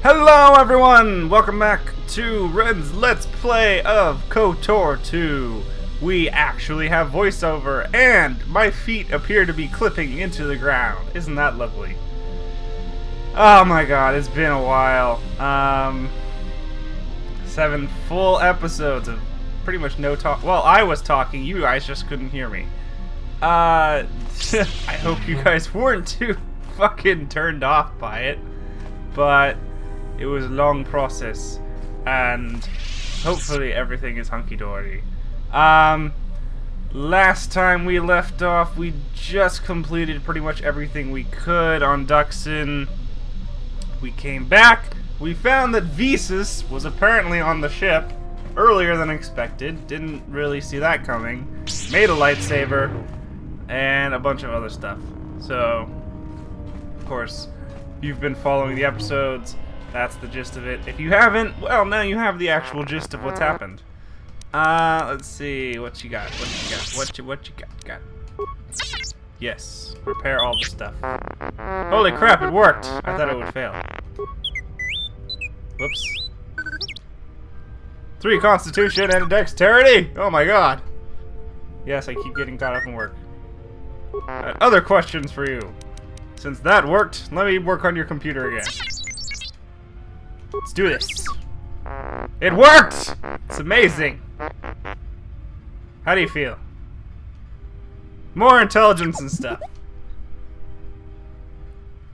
Hello everyone! Welcome back to Ren's Let's Play of Kotor 2. We actually have voiceover, and my feet appear to be clipping into the ground. Isn't that lovely? Oh my god, it's been a while. 7 full episodes of pretty much no talk. Well, I was talking, you guys just couldn't hear me. I hope you guys weren't too fucking turned off by it. But it was a long process, and hopefully everything is hunky-dory. Last time we left off, we just completed pretty much everything we could on Duxon. We came back, we found that Visas was apparently on the ship earlier than expected. Didn't really see that coming. Made a lightsaber, and a bunch of other stuff. So, of course, you've been following the episodes. That's the gist of it. If you haven't, well, now you have the actual gist of what's happened. Let's see what you got. What you got? Yes, repair all the stuff. Holy crap! It worked. I thought it would fail. Whoops. 3 Constitution and a Dexterity. Oh my god. Yes, I keep getting caught up in work. Other questions for you. Since that worked, let me work on your computer again. Let's do this. It worked! It's amazing. How do you feel? More intelligence and stuff.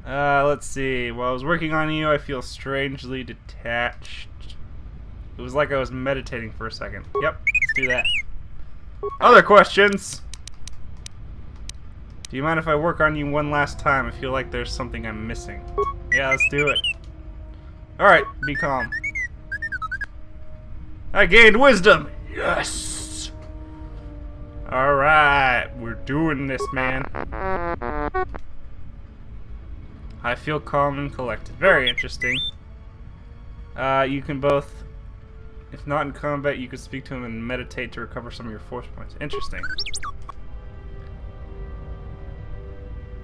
Let's see. While I was working on you, I feel strangely detached. It was like I was meditating for a second. Yep, let's do that. Other questions? Do you mind if I work on you one last time? I feel like there's something I'm missing. Yeah, let's do it. Alright, be calm. I gained wisdom! Yes! Alright, we're doing this, man. I feel calm and collected. Very interesting. You can both, if not in combat, you can speak to him and meditate to recover some of your force points. Interesting.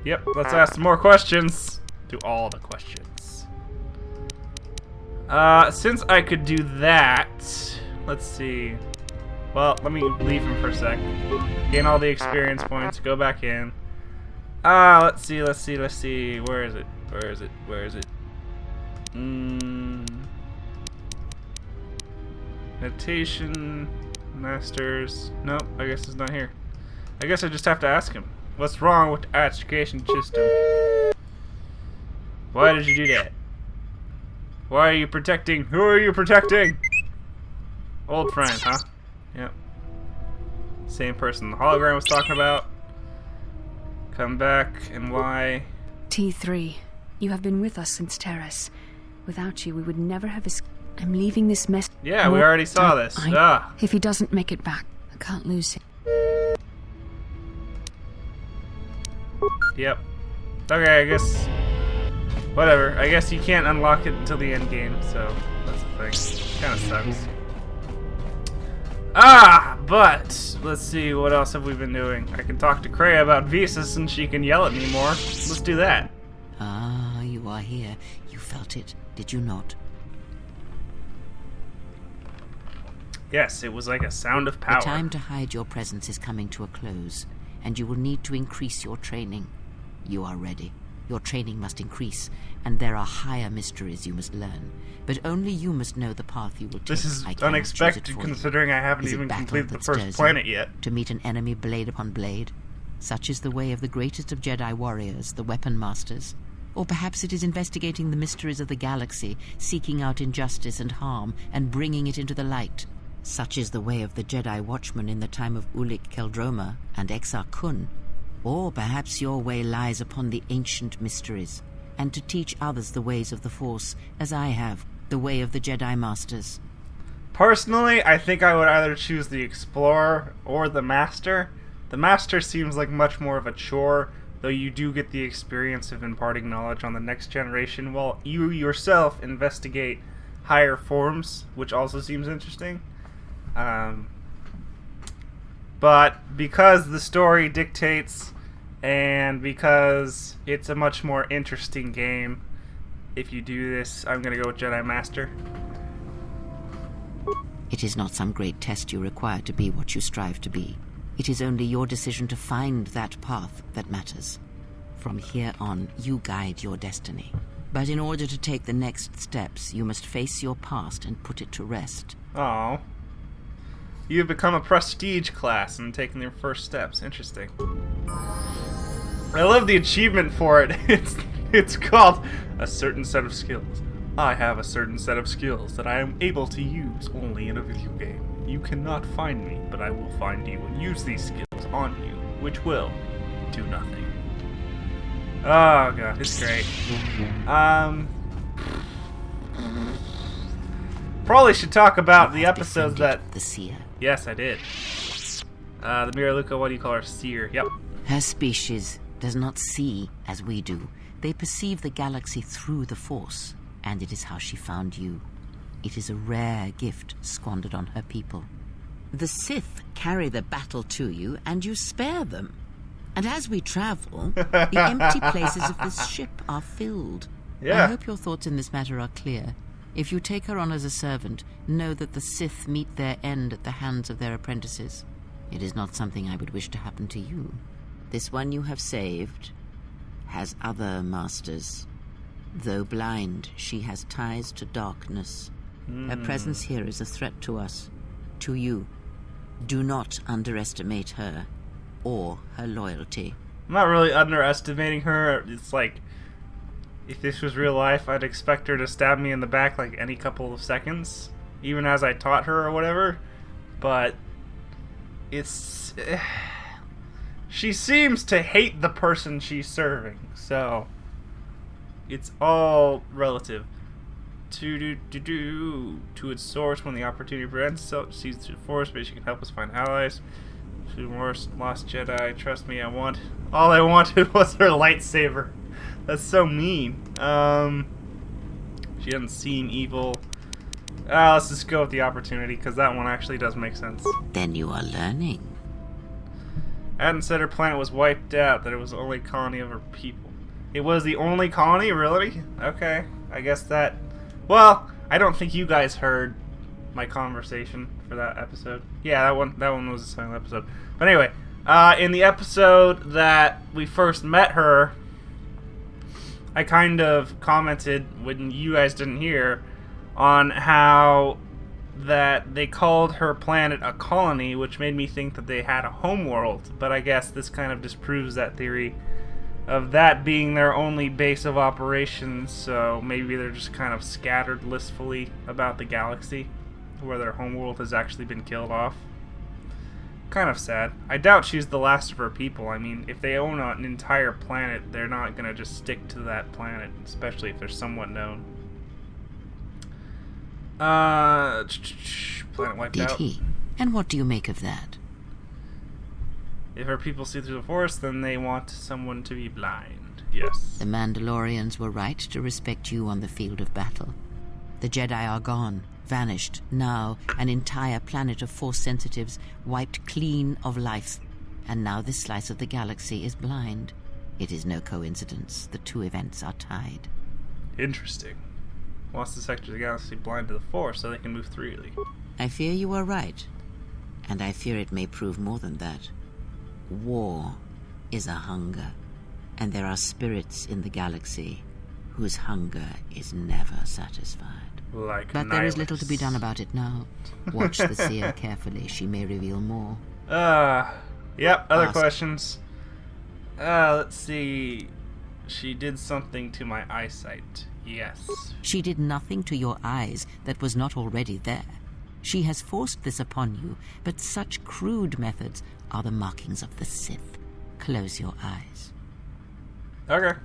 Yep, let's ask some more questions. Do all the questions. Since I could do that, let's see. Well, let me leave him for a sec. Gain all the experience points, go back in. Let's see. Where is it? Meditation, masters. Nope, I guess it's not here. I guess I just have to ask him. What's wrong with the education system? Why did you do that? Why are you protecting? Who are you protecting? Old friend, huh? Yep. Same person the hologram was talking about. Come back, and why? T3, you have been with us since Terrace. Without you, we would never have I'm leaving this mess. Yeah, we already saw this. If he doesn't make it back, I can't lose him. Yep. Okay, I guess. Whatever. I guess you can't unlock it until the end game, so that's the thing. Kind of sucks. But let's see, what else have we been doing? I can talk to Kreia about Visas and she can yell at me more. Let's do that. Ah, you are here. You felt it, did you not? Yes, it was like a sound of power. The time to hide your presence is coming to a close, and you will need to increase your training. You are ready. Your training must increase, and there are higher mysteries you must learn. But only you must know the path you will take. This is unexpected, considering I haven't even completed the first planet yet. To meet an enemy blade upon blade? Such is the way of the greatest of Jedi warriors, the weapon masters. Or perhaps it is investigating the mysteries of the galaxy, seeking out injustice and harm, and bringing it into the light. Such is the way of the Jedi Watchman in the time of Ulic Qel-Droma and Exar Kun. Or perhaps your way lies upon the ancient mysteries, and to teach others the ways of the Force, as I have, the way of the Jedi Masters. Personally, I think I would either choose the Explorer or the Master. The Master seems like much more of a chore, though you do get the experience of imparting knowledge on the next generation, while you yourself investigate higher forms, which also seems interesting. But because the story dictates, and because it's a much more interesting game, if you do this, I'm gonna go with Jedi Master. It is not some great test you require to be what you strive to be. It is only your decision to find that path that matters. From here on, you guide your destiny. But in order to take the next steps, you must face your past and put it to rest. Oh. You've become a prestige class and taken your first steps. Interesting. I love the achievement for it. It's called a certain set of skills. I have a certain set of skills that I am able to use only in a video game. You cannot find me, but I will find you and use these skills on you, which will do nothing. Oh god, it's great. Probably should talk about the episodes that... The seer. Yes, I did. The Mira Luca, what do you call her? Seer. Yep. Her species does not see as we do. They perceive the galaxy through the Force, and it is how she found you. It is a rare gift squandered on her people. The Sith carry the battle to you, and you spare them. And as we travel, the empty places of this ship are filled. Yeah. I hope your thoughts in this matter are clear. If you take her on as a servant, know that the Sith meet their end at the hands of their apprentices. It is not something I would wish to happen to you. This one you have saved has other masters. Though blind, she has ties to darkness. Her presence here is a threat to us, to you. Do not underestimate her or her loyalty. I'm not really underestimating her. It's like, if this was real life, I'd expect her to stab me in the back like any couple of seconds, even as I taught her or whatever. But it's... she seems to hate the person she's serving, so it's all relative. To its source when the opportunity presents itself, sees through the Force, but she can help us find allies. To more lost Jedi, trust me, all I wanted was her lightsaber. That's so mean. She doesn't seem evil. Let's just go with the opportunity, because that one actually does make sense. Then you are learning. Adam said her planet was wiped out, that it was the only colony of her people. It was the only colony, really? Okay, I guess that... Well, I don't think you guys heard my conversation for that episode. Yeah, that one was a silent episode. But anyway, in the episode that we first met her, I kind of commented, when you guys didn't hear, on how that they called her planet a colony, which made me think that they had a homeworld. But I guess this kind of disproves that theory of that being their only base of operations, so maybe they're just kind of scattered listfully about the galaxy, where their homeworld has actually been killed off. Kind of sad. I doubt she's the last of her people. I mean, if they own an entire planet, they're not gonna just stick to that planet, especially if they're somewhat known. Planet wiped Did out. he? And what do you make of that? If her people see through the Force, then they want someone to be blind. Yes. The Mandalorians were right to respect you on the field of battle. The Jedi are gone, vanished. Now, an entire planet of Force sensitives wiped clean of life. And now this slice of the galaxy is blind. It is no coincidence. The two events are tied. Interesting. Wants the sector of the galaxy blind to the Force so they can move freely. I fear you are right. And I fear it may prove more than that. War is a hunger, and there are spirits in the galaxy whose hunger is never satisfied. Like But there is little to be done about it now. Watch the seer carefully. She may reveal more. Yep, other Ask. questions. Let's see. She did something to my eyesight. Yes. She did nothing to your eyes that was not already there. She has forced this upon you, but such crude methods are the markings of the Sith. Close your eyes. Okay.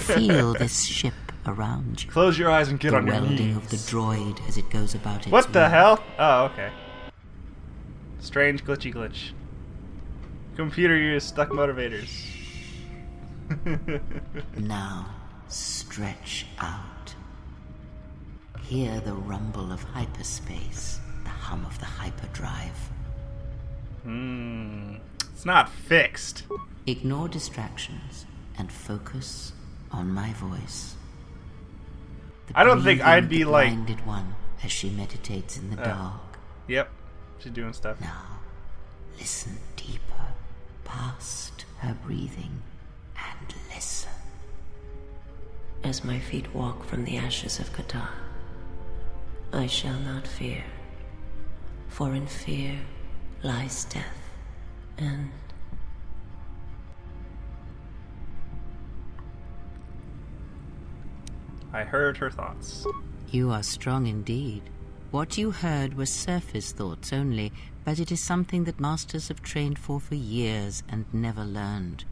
Feel this ship around you. Close your eyes and get The on your welding knees. of the droid as it goes about its What the work. hell? Oh, okay. Strange glitchy glitch. Computer used stuck motivators. Now, stretch out. Hear the rumble of hyperspace, the hum of the hyperdrive. It's not fixed. Ignore distractions and focus on my voice. The I don't think breathing I'd of be the like... blinded one as she meditates in the dark. Yep, she's doing stuff. Now, listen deeper, past her breathing, and listen. As my feet walk from the ashes of Kotor, I shall not fear, for in fear lies death, and... I heard her thoughts. You are strong indeed. What you heard was surface thoughts only, but it is something that masters have trained for years and never learned.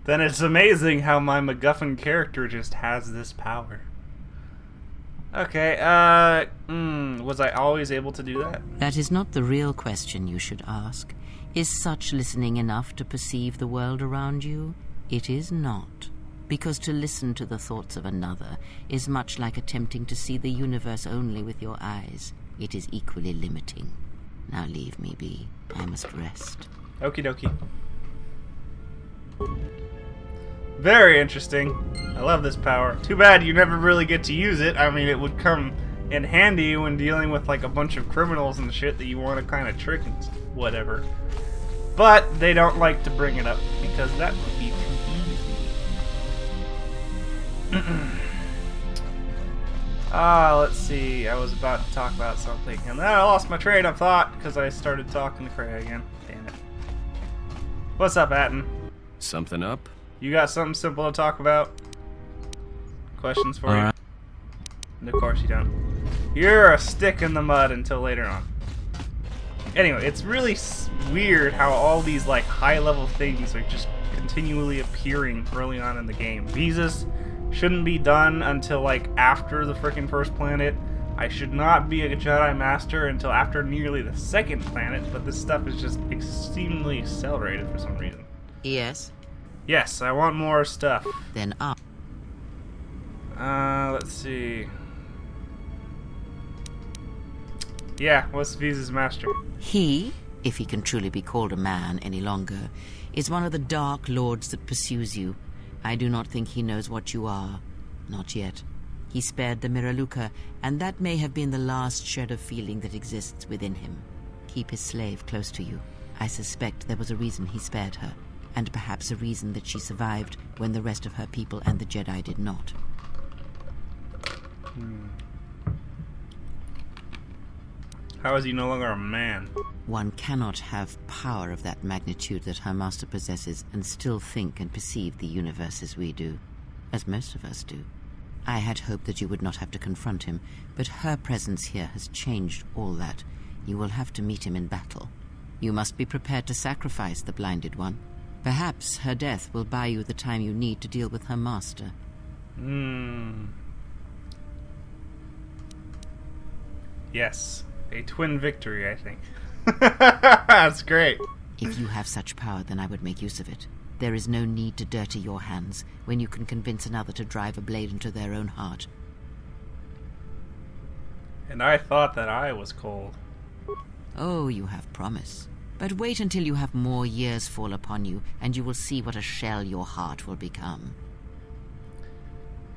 Then it's amazing how my MacGuffin character just has this power. Okay, was I always able to do that? That is not the real question you should ask. Is such listening enough to perceive the world around you? It is not. Because to listen to the thoughts of another is much like attempting to see the universe only with your eyes. It is equally limiting. Now leave me be. I must rest. Okie dokie. Very interesting. I love this power. Too bad you never really get to use it. I mean, it would come in handy when dealing with like a bunch of criminals and shit that you want to kind of trick and whatever. But they don't like to bring it up because that would be too easy. Let's see. I was about to talk about something and then I lost my train of thought because I started talking to Cray again. Damn it. What's up, Atten? Something up? You got something simple to talk about? Questions for you? And of course you don't. You're a stick in the mud until later on. Anyway, it's really weird how all these like high-level things are just continually appearing early on in the game. Visas shouldn't be done until like after the freaking first planet. I should not be a Jedi Master until after nearly the second planet, but this stuff is just extremely accelerated for some reason. Yes? Yes, I want more stuff. Then up. Let's see. Yeah, what's Visa's master? He, if he can truly be called a man any longer, is one of the dark lords that pursues you. I do not think he knows what you are. Not yet. He spared the Miraluka, and that may have been the last shred of feeling that exists within him. Keep his slave close to you. I suspect there was a reason he spared her, and perhaps a reason that she survived when the rest of her people and the Jedi did not. How is he no longer a man? One cannot have power of that magnitude that her master possesses and still think and perceive the universe as we do, as most of us do. I had hoped that you would not have to confront him, but her presence here has changed all that. You will have to meet him in battle. You must be prepared to sacrifice the blinded one. Perhaps her death will buy you the time you need to deal with her master. Yes. A twin victory, I think. That's great. If you have such power, then I would make use of it. There is no need to dirty your hands when you can convince another to drive a blade into their own heart. And I thought that I was cold. Oh, you have promise. But wait until you have more years fall upon you, and you will see what a shell your heart will become.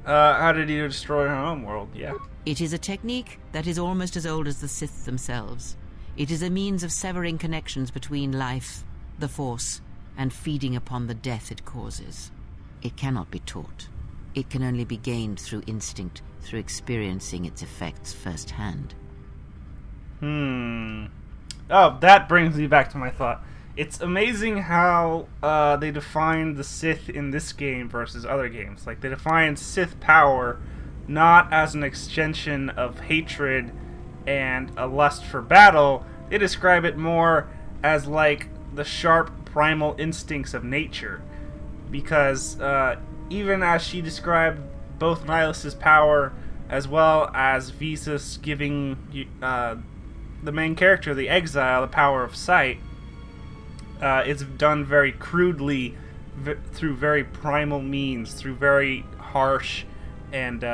How did he destroy her home world? Yeah. It is a technique that is almost as old as the Sith themselves. It is a means of severing connections between life, the Force, and feeding upon the death it causes. It cannot be taught. It can only be gained through instinct, through experiencing its effects firsthand. Oh, that brings me back to my thought. It's amazing how they define the Sith in this game versus other games. Like, they define Sith power not as an extension of hatred and a lust for battle. They describe it more as, like, the sharp primal instincts of nature. Because even as she described both Nihilus's power as well as Visas giving the main character, the Exile, the power of sight, it's done very crudely through very primal means, through very harsh and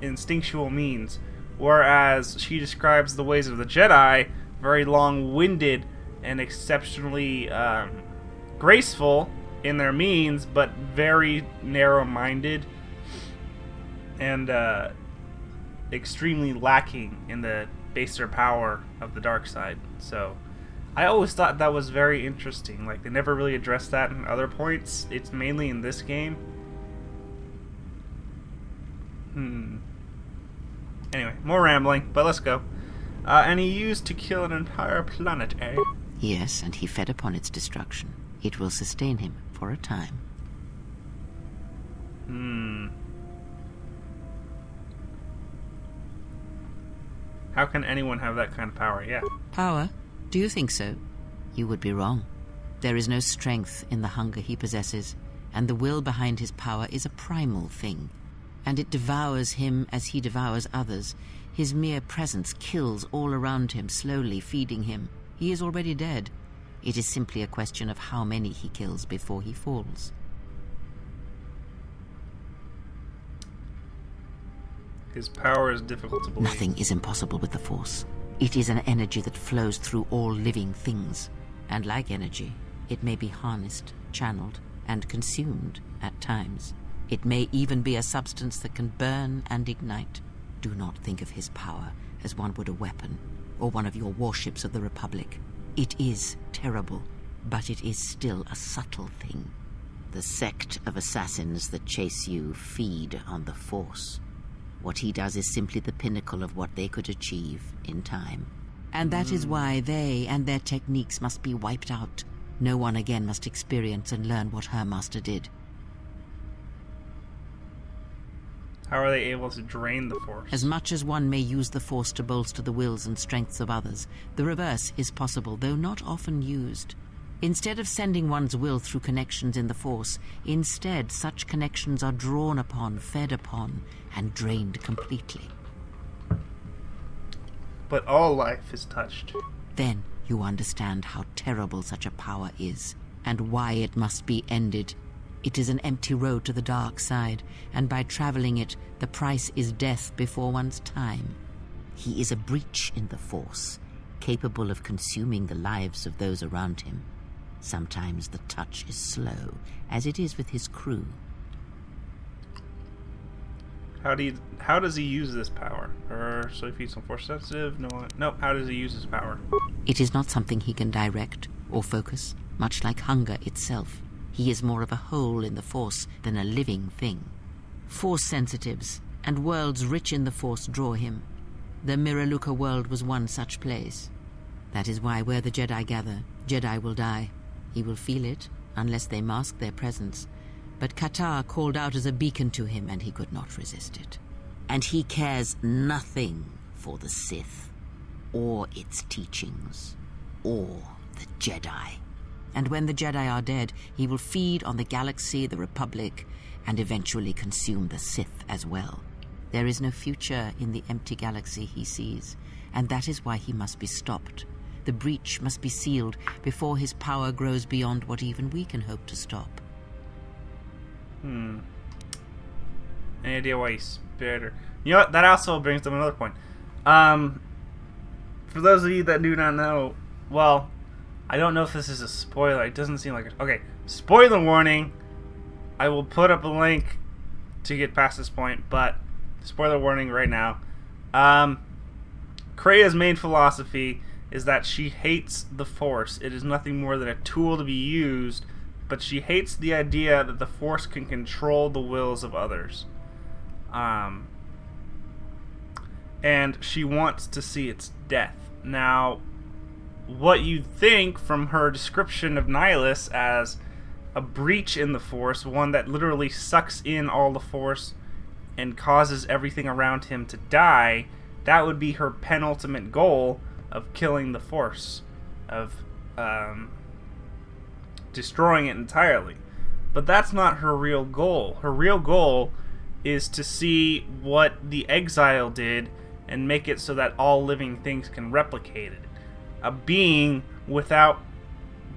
instinctual means. Whereas she describes the ways of the Jedi, very long-winded and exceptionally graceful in their means, but very narrow-minded. and extremely lacking in the baser power of the dark side. So I always thought that was very interesting. Like, they never really addressed that in other points. It's mainly in this game. Anyway, more rambling, but let's go. And he used to kill an entire planet, eh? Yes, and he fed upon its destruction. It will sustain him for a time. How can anyone have that kind of power? Yeah. Power? Do you think so? You would be wrong. There is no strength in the hunger he possesses, and the will behind his power is a primal thing, and it devours him as he devours others. His mere presence kills all around him, slowly feeding him. He is already dead. It is simply a question of how many he kills before he falls. His power is difficult to believe. Nothing is impossible with the Force. It is an energy that flows through all living things. And like energy, it may be harnessed, channeled, and consumed at times. It may even be a substance that can burn and ignite. Do not think of his power as one would a weapon, or one of your warships of the Republic. It is terrible, but it is still a subtle thing. The sect of assassins that chase you feed on the Force. What he does is simply the pinnacle of what they could achieve in time. And that is why they and their techniques must be wiped out. No one again must experience and learn what her master did. How are they able to drain the Force? As much as one may use the Force to bolster the wills and strengths of others, the reverse is possible, though not often used. Instead of sending one's will through connections in the Force, instead such connections are drawn upon, fed upon, and drained completely. But all life is touched. Then you understand how terrible such a power is, and why it must be ended. It is an empty road to the dark side, and by traveling it, the price is death before one's time. He is a breach in the Force, capable of consuming the lives of those around him. Sometimes the touch is slow, as it is with his crew. How does he use this power? Or so if he's Force sensitive? No. How does he use his power? It is not something he can direct or focus, much like hunger itself. He is more of a hole in the Force than a living thing. Force sensitives and worlds rich in the Force draw him. The Miraluka world was one such place. That is why where the Jedi gather, Jedi will die. He will feel it, unless they mask their presence. But Kotor called out as a beacon to him, and he could not resist it. And he cares nothing for the Sith, or its teachings, or the Jedi. And when the Jedi are dead, he will feed on the galaxy, the Republic, and eventually consume the Sith as well. There is no future in the empty galaxy he sees, and that is why he must be stopped. The breach must be sealed before his power grows beyond what even we can hope to stop. Any idea why he spared her? You know what? That also brings up another point. For those of you that do not know, well, I don't know if this is a spoiler. It doesn't seem like it. Okay, spoiler warning. I will put up a link to get past this point, but spoiler warning right now. Krea's main philosophy is that she hates the Force. It is nothing more than a tool to be used, but she hates the idea that the Force can control the wills of others. And she wants to see its death. Now, what you think from her description of Nihilus as a breach in the Force, one that literally sucks in all the Force and causes everything around him to die, that would be her penultimate goal of killing the Force, of destroying it entirely. But that's not her real goal. Her real goal is to see what the Exile did and make it so that all living things can replicate it. A being without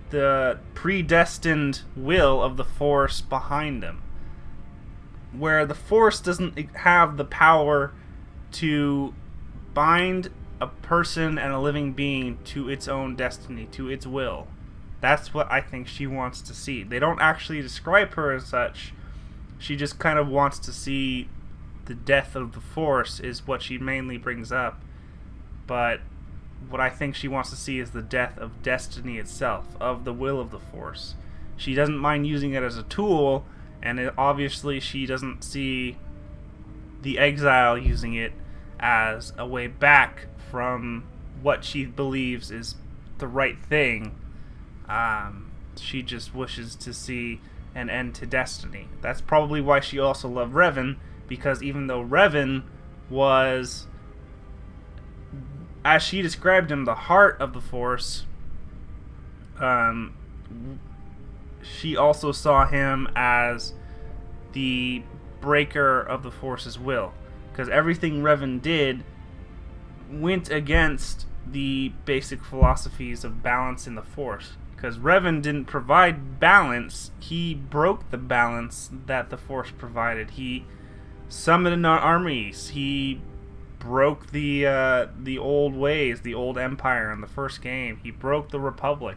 the predestined will of the Force behind them. Where the Force doesn't have the power to bind a person and a living being to its own destiny, to its will. That's what I think she wants to see. They don't actually describe her as such. She just kind of wants to see the death of the Force is what she mainly brings up. But what I think she wants to see is the death of destiny itself, of the will of the Force. She doesn't mind using it as a tool, and obviously she doesn't see the exile using it as a way back from what she believes is the right thing. She just wishes to see an end to destiny. That's probably why she also loved Revan, because even though Revan was, as she described him, the heart of the Force, she also saw him as the breaker of the Force's will, because everything Revan did went against the basic philosophies of balance in the Force. Because Revan didn't provide balance, he broke the balance that the Force provided. He summoned armies. He broke the old ways, the old Empire in the first game. He broke the Republic.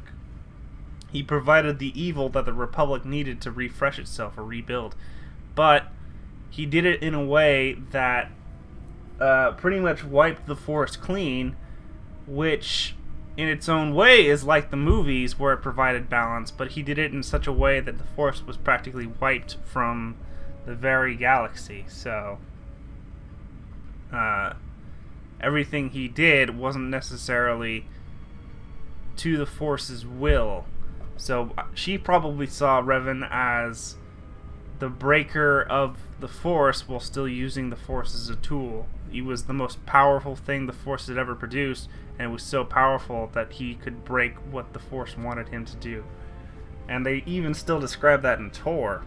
He provided the evil that the Republic needed to refresh itself or rebuild. But he did it in a way that pretty much wiped the Force clean, which in its own way is like the movies where it provided balance, but he did it in such a way that the Force was practically wiped from the very galaxy. So everything he did wasn't necessarily to the Force's will. So she probably saw Revan as the breaker of the Force while still using the Force as a tool. He was the most powerful thing the Force had ever produced, and it was so powerful that he could break what the Force wanted him to do. And they even still describe that in Tor.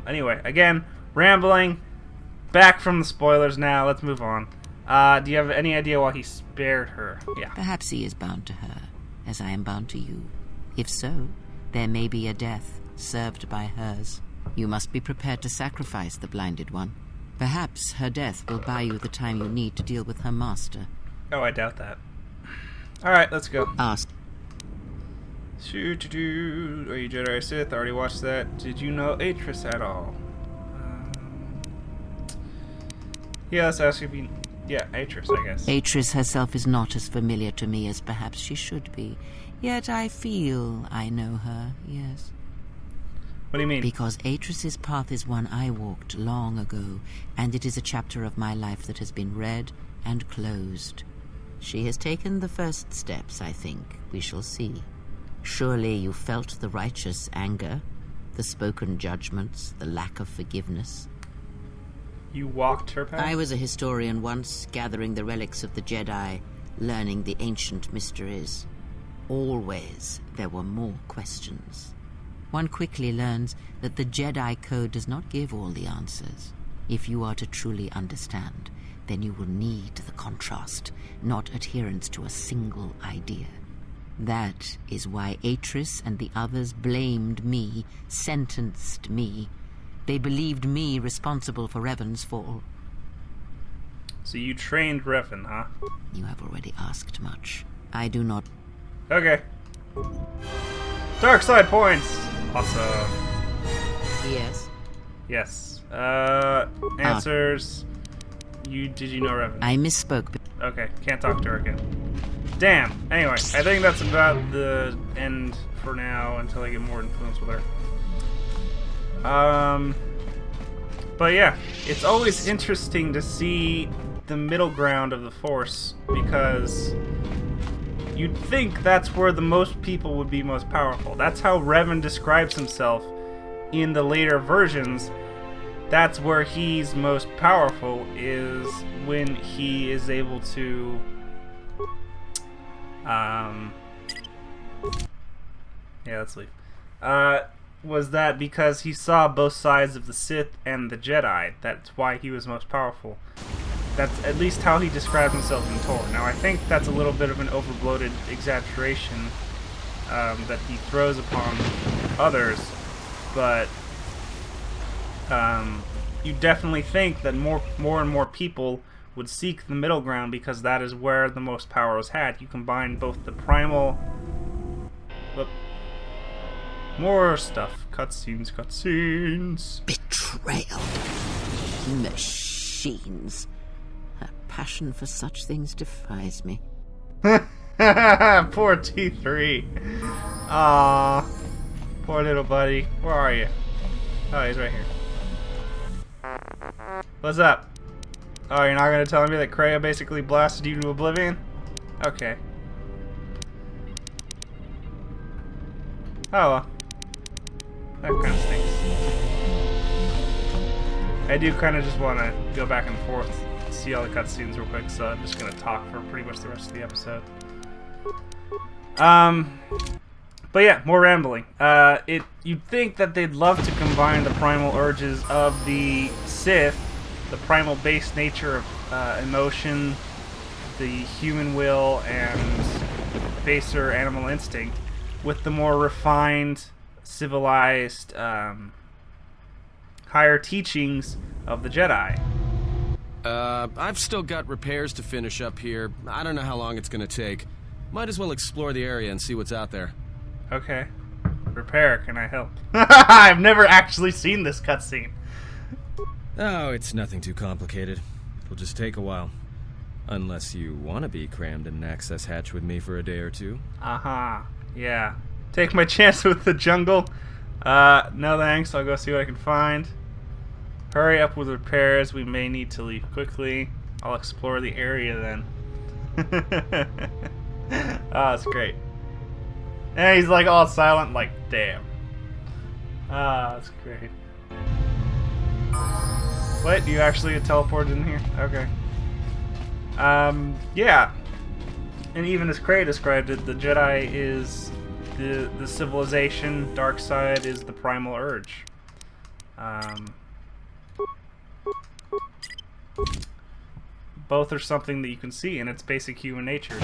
Anyway, again, rambling. Back from the spoilers now. Let's move on. Do you have any idea why he spared her? Yeah. Perhaps he is bound to her, as I am bound to you. If so, there may be a death served by hers. You must be prepared to sacrifice the blinded one. Perhaps her death will buy you the time you need to deal with her master. Oh, I doubt that. Alright, let's go. Ask. Are you Jedi or Sith? I already watched that. Did you know Atris at all? Yeah, let's ask if you... Yeah, Atris, I guess. Atris herself is not as familiar to me as perhaps she should be. Yet I feel I know her, yes. What do you mean? Because Atris's path is one I walked long ago, and it is a chapter of my life that has been read and closed. She has taken the first steps, I think. We shall see. Surely you felt the righteous anger, the spoken judgments, the lack of forgiveness. You walked her path? I was a historian once, gathering the relics of the Jedi, learning the ancient mysteries. Always there were more questions. One quickly learns that the Jedi Code does not give all the answers. If you are to truly understand, then you will need the contrast, not adherence to a single idea. That is why Atris and the others blamed me, sentenced me. They believed me responsible for Revan's fall. So you trained Revan, huh? You have already asked much. I do not... Okay. Dark side points! Awesome. Yes? Yes. Answers. Did you know Revan? I misspoke. Okay, can't talk to her again. Damn. Anyway, I think that's about the end for now until I get more influence with her. But yeah, it's always interesting to see the middle ground of the Force, because you'd think that's where the most people would be most powerful. That's how Revan describes himself in the later versions. That's where he's most powerful, is when he is able to yeah, let's leave. Was that because he saw both sides of the Sith and the Jedi. That's why he was most powerful. That's at least how he described himself in Tor. Now, I think that's a little bit of an overbloated exaggeration that he throws upon others, but you definitely think that more and more people would seek the middle ground, because that is where the most power is had. You combine both the primal... More stuff. Cutscenes. Betrayal. Machine. machines. Her passion for such things defies me. Poor T3. Aww. Poor little buddy. Where are you? Oh, he's right here. What's up? Oh, you're not gonna tell me that Kreia basically blasted you to oblivion? Okay. Oh well. That kind of stinks. I do kind of just want to go back and forth, see all the cutscenes real quick, so I'm just gonna talk for pretty much the rest of the episode. But yeah, more rambling. You'd think that they'd love to combine the primal urges of the Sith, the primal base nature of emotion, the human will, and baser animal instinct, with the more refined, civilized, higher teachings of the Jedi. I've still got repairs to finish up here. I don't know how long it's gonna take. Might as well explore the area and see what's out there. Okay. Repair, can I help? I've never actually seen this cutscene. Oh, it's nothing too complicated. It'll just take a while. Unless you want to be crammed in an access hatch with me for a day or two. Uh-huh. Yeah. Take my chance with the jungle. No thanks. I'll go see what I can find. Hurry up with repairs. We may need to leave quickly. I'll explore the area then. Oh, that's great. And he's like all silent, like, damn. Ah, that's great. What? You actually teleported in here? Okay. Yeah. And even as Kreia described it, the Jedi is the civilization, dark side is the primal urge. Both are something that you can see in its basic human nature.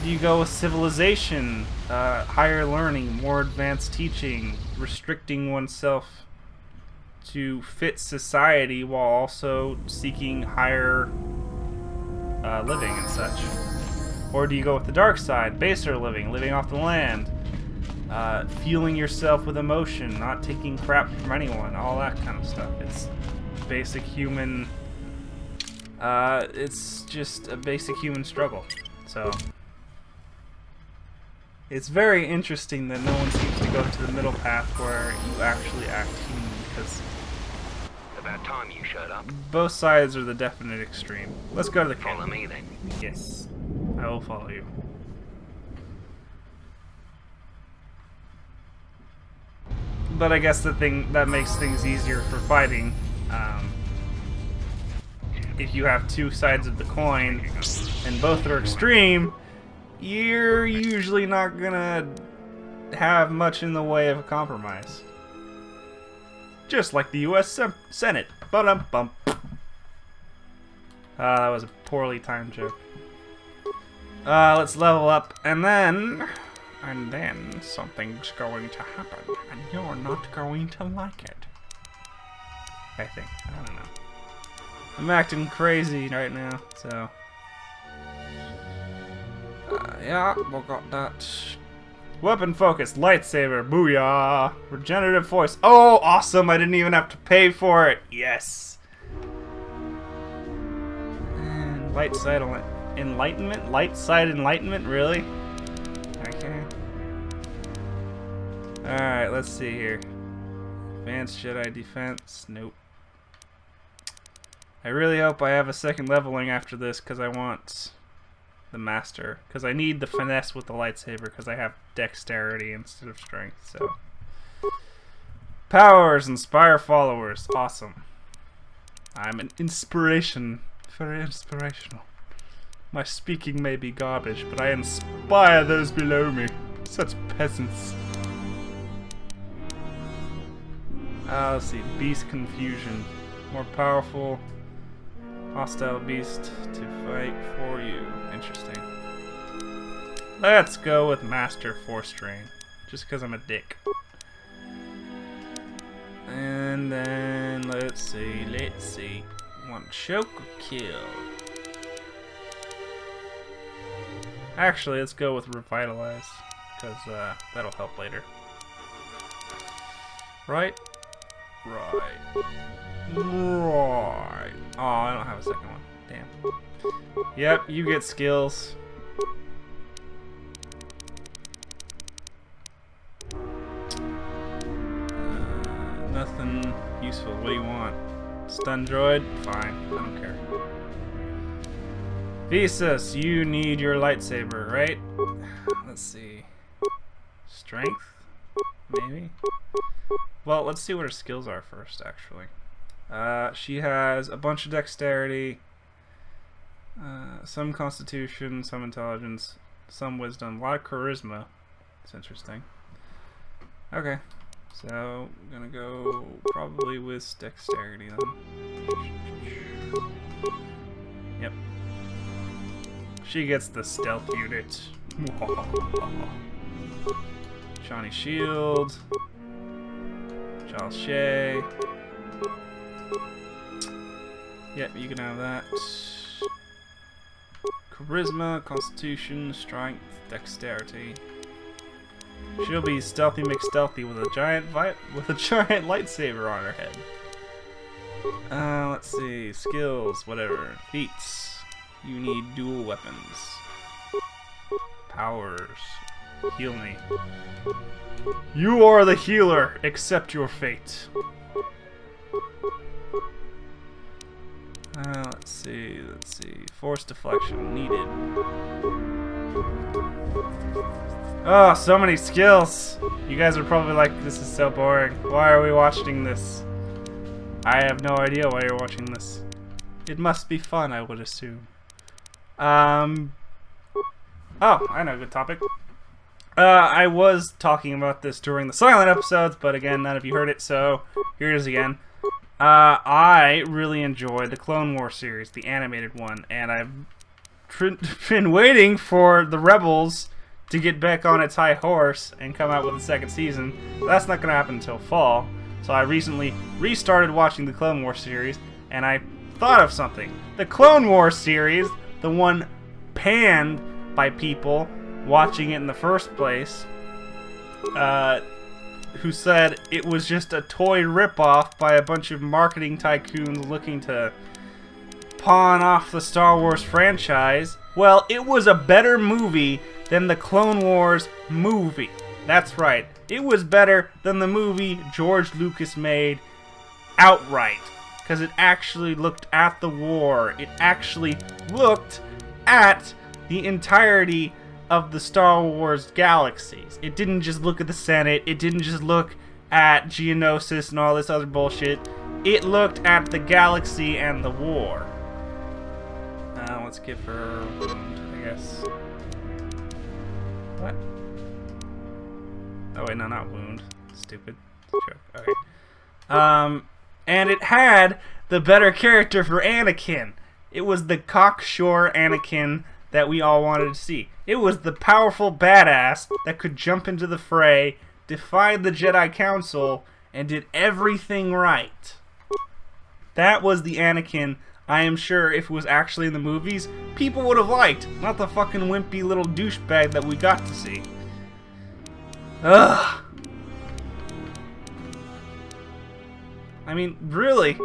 Do you go with civilization, higher learning, more advanced teaching, restricting oneself to fit society while also seeking higher living and such? Or do you go with the dark side, baser living, living off the land, fueling yourself with emotion, not taking crap from anyone, all that kind of stuff? It's basic human, it's just a basic human struggle. So, it's very interesting that no one seems to go to the middle path where you actually act human, because About time you showed up. both sides are the definite extreme. Let's go to the Follow camp. me then. Yes, I will follow you. But I guess the thing that makes things easier for fighting, if you have two sides of the coin and both are extreme, you're usually not gonna have much in the way of a compromise. Just like the U.S. Senate. Ba-dum-bum. That was a poorly timed joke. Let's level up, and then something's going to happen, and you're not going to like it. I think. I don't know. I'm acting crazy right now, so. Yeah, we got that. Weapon focus, lightsaber, booyah! Regenerative voice. Oh, awesome! I didn't even have to pay for it. Yes. And light side enlightenment, light side enlightenment. Really? Okay. All right. Let's see here. Advanced Jedi defense. Nope. I really hope I have a second leveling after this, because I want the master, because I need the finesse with the lightsaber, because I have dexterity instead of strength. So powers, inspire followers. Awesome. I'm an inspiration. Very inspirational. My speaking may be garbage, but I inspire those below me. Such peasants. Let's see. Beast confusion. More powerful. Hostile beast to fight for you. Interesting. Let's go with Master Force Drain. Just because I'm a dick. And then, let's see. One choke or kill? Actually, let's go with Revitalize. Because that'll help later. Right? Right. Right. Oh, I don't have a second one. Damn. Yep, you get skills. Nothing useful. What do you want? Stun droid? Fine. I don't care. Visas, you need your lightsaber, right? Let's see. Strength? Maybe? Well, let's see what her skills are first, actually. She has a bunch of dexterity, some constitution, some intelligence, some wisdom, a lot of charisma. It's interesting. Okay, so I'm gonna go probably with dexterity then. Yep. She gets the stealth unit. Shawnee Shield. Charles Shea. Yep, you can have that. Charisma, Constitution, Strength, Dexterity. She'll be stealthy McStealthy with a giant lightsaber on her head. Let's see. Skills, whatever. Feats. You need dual weapons. Powers. Heal me. You are the healer. Accept your fate. Let's see. Force deflection needed. Oh, so many skills. You guys are probably like, this is so boring. Why are we watching this? I have no idea why you're watching this. It must be fun, I would assume. Oh, I know a good topic. I was talking about this during the silent episodes, but again, none of you heard it, so here it is again. I really enjoyed the Clone Wars series, the animated one, and I've been waiting for the Rebels to get back on its high horse and come out with a second season. That's not going to happen until fall, so I recently restarted watching the Clone Wars series, and I thought of something. The Clone Wars series, the one panned by people watching it in the first place, who said it was just a toy ripoff by a bunch of marketing tycoons looking to pawn off the Star Wars franchise. Well, it was a better movie than the Clone Wars movie. That's right. It was better than the movie George Lucas made outright, because it actually looked at the war. It actually looked at the entirety of the Star Wars galaxies. It didn't just look at the Senate. It didn't just look at Geonosis and all this other bullshit. It looked at the galaxy and the war. Let's give her wound, I guess. What? Oh wait, no, not wound. Stupid. Joke. Okay. And it had the better character for Anakin. It was the cocksure Anakin that we all wanted to see. It was the powerful badass that could jump into the fray, defied the Jedi Council, and did everything right. That was the Anakin I am sure if it was actually in the movies, people would have liked, not the fucking wimpy little douchebag that we got to see. Ugh. I mean, really,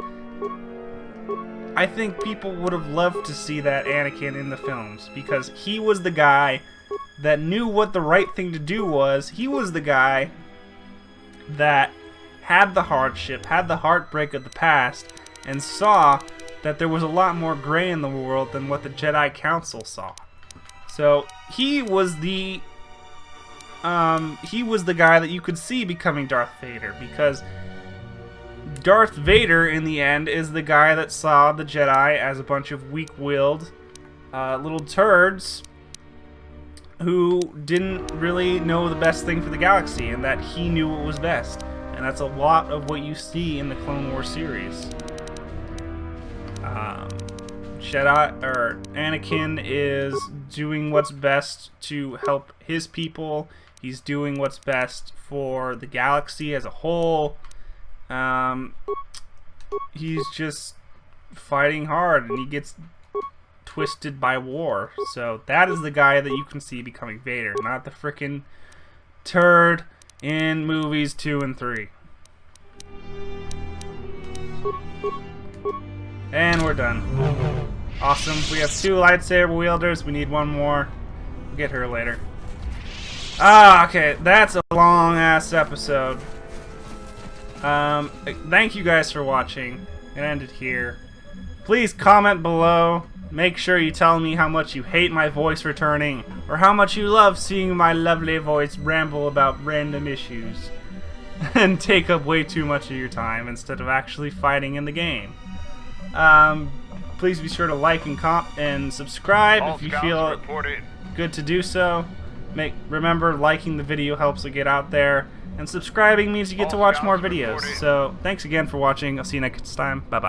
I think people would have loved to see that Anakin in the films, because he was the guy that knew what the right thing to do was. He was the guy that had the hardship, had the heartbreak of the past, and saw that there was a lot more gray in the world than what the Jedi Council saw. So he was the guy that you could see becoming Darth Vader, because Darth Vader, in the end, is the guy that saw the Jedi as a bunch of weak-willed little turds who didn't really know the best thing for the galaxy, and that he knew what was best. And that's a lot of what you see in the Clone Wars series. Anakin is doing what's best to help his people. He's doing what's best for the galaxy as a whole. He's just fighting hard, and he gets twisted by war. So that is the guy that you can see becoming Vader, not the frickin' turd in movies 2 and 3. And we're done. Awesome. We have 2 lightsaber wielders. We need 1 more. We'll get her later. Ah, okay. That's a long-ass episode. Thank you guys for watching. I'm gonna end it here. Please comment below. Make sure you tell me how much you hate my voice returning, or how much you love seeing my lovely voice ramble about random issues and take up way too much of your time instead of actually fighting in the game. Please be sure to like and subscribe if you feel good to do so. Remember, liking the video helps it get out there, and subscribing means you get to watch more videos. So thanks again for watching. I'll see you next time. Bye bye.